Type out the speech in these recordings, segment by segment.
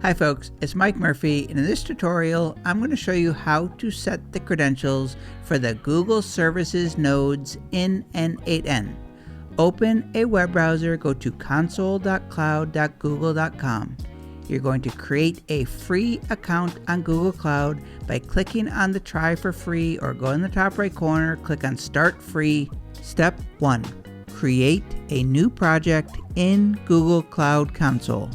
Hi folks, it's Mike Murphy, and in this tutorial I'm going to show you how to set the credentials for the Google Services nodes in N8n. Open a web browser, go to console.cloud.google.com. You're going to create a free account on Google Cloud by clicking on the try for free, or go in the top right corner, click on start free. Step 1. Create a new project in Google Cloud Console.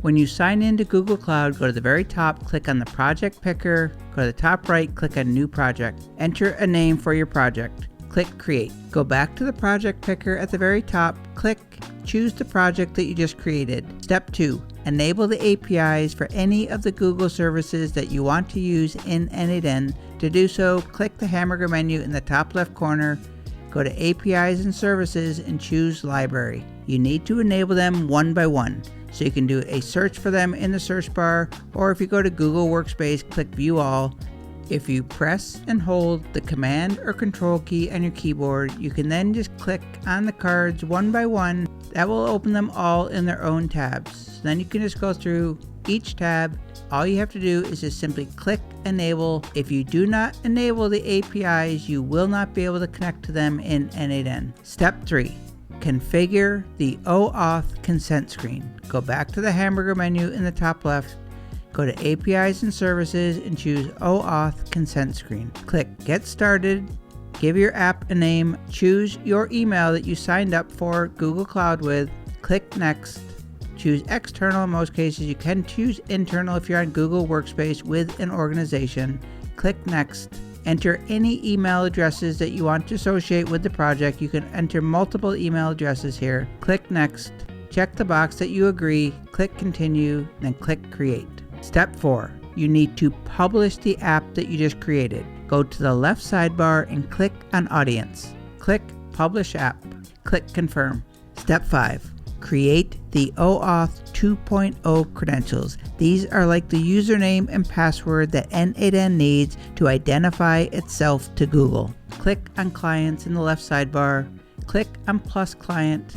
When you sign into Google Cloud, go to the very top, click on the project picker, go to the top right, click on new project. Enter a name for your project. Click create. Go back to the project picker at the very top, click, choose the project that you just created. Step 2. Enable the APIs for any of the Google services that you want to use in N8n. To do so, click the hamburger menu in the top left corner, go to APIs and services and choose library. You need to enable them one by one, so you can do a search for them in the search bar, or if you go to Google Workspace, click View All. If you press and hold the Command or Control key on your keyboard, you can then just click on the cards one by one. That will open them all in their own tabs. So then you can just go through each tab. All you have to do is just simply click Enable. If you do not enable the APIs, you will not be able to connect to them in N8n. Step 3. Configure the OAuth consent screen. Go back to the hamburger menu in the top left, go to APIs and Services and choose OAuth consent screen. Click Get Started, give your app a name, choose your email that you signed up for Google Cloud with, click Next, choose external. In most cases you can choose internal if you're on Google Workspace with an organization. Click Next. Enter any email addresses that you want to associate with the project. You can enter multiple email addresses here. Click Next. Check the box that you agree. Click Continue, then click Create. Step 4. You need to publish the app that you just created. Go to the left sidebar and click on Audience. Click Publish App. Click Confirm. Step 5. Create the OAuth 2.0 credentials. These are like the username and password that N8n needs to identify itself to Google. Click on Clients in the left sidebar. Click on Plus Client.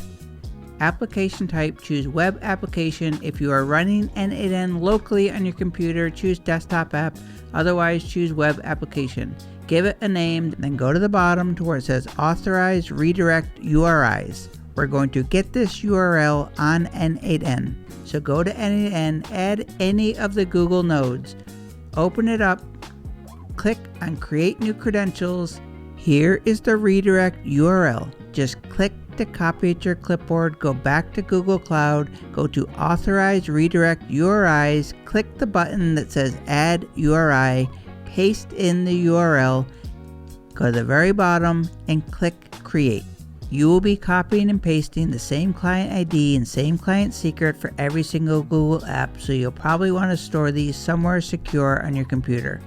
Application type, choose Web Application. If you are running N8n locally on your computer, choose Desktop App. Otherwise, choose Web Application. Give it a name, then go to the bottom to where it says Authorize Redirect URIs. We're going to get this URL on N8n. So go to N8n, add any of the Google nodes, open it up, click on Create New Credentials. Here is the redirect URL. Just click to copy it to your clipboard, go back to Google Cloud, go to Authorize Redirect URIs, click the button that says Add URI, paste in the URL, go to the very bottom and click Create. You will be copying and pasting the same client ID and same client secret for every single Google app, so you'll probably want to store these somewhere secure on your computer.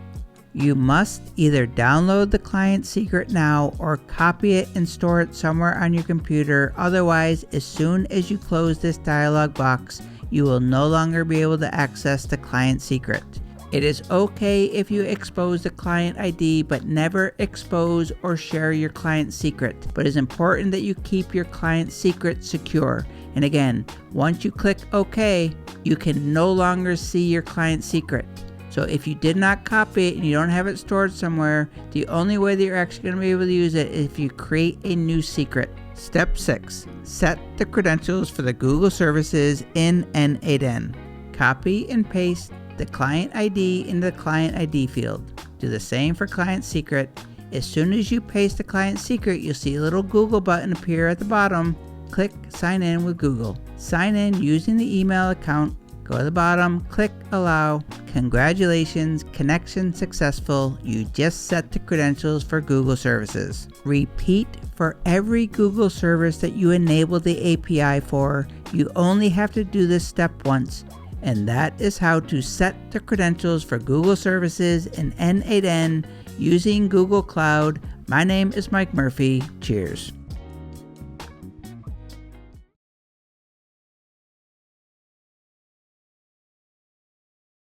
You must either download the client secret now or copy it and store it somewhere on your computer. Otherwise, as soon as you close this dialog box, you will no longer be able to access the client secret. It is okay if you expose the client ID, but never expose or share your client secret. But it's important that you keep your client secret secure. And again, once you click OK, you can no longer see your client secret. So if you did not copy it and you don't have it stored somewhere, the only way that you're actually going to be able to use it is if you create a new secret. Step 6. Set the credentials for the Google services in N8n. Copy and paste the client ID into the client ID field. Do the same for client secret. As soon as you paste the client secret, you'll see a little Google button appear at the bottom. Click Sign In with Google. Sign in using the email account. Go to the bottom, click Allow. Congratulations, connection successful. You just set the credentials for Google services. Repeat for every Google service that you enable the API for. You only have to do this step once. And that is how to set the credentials for Google services in N8n using Google Cloud. My name is Mike Murphy. Cheers.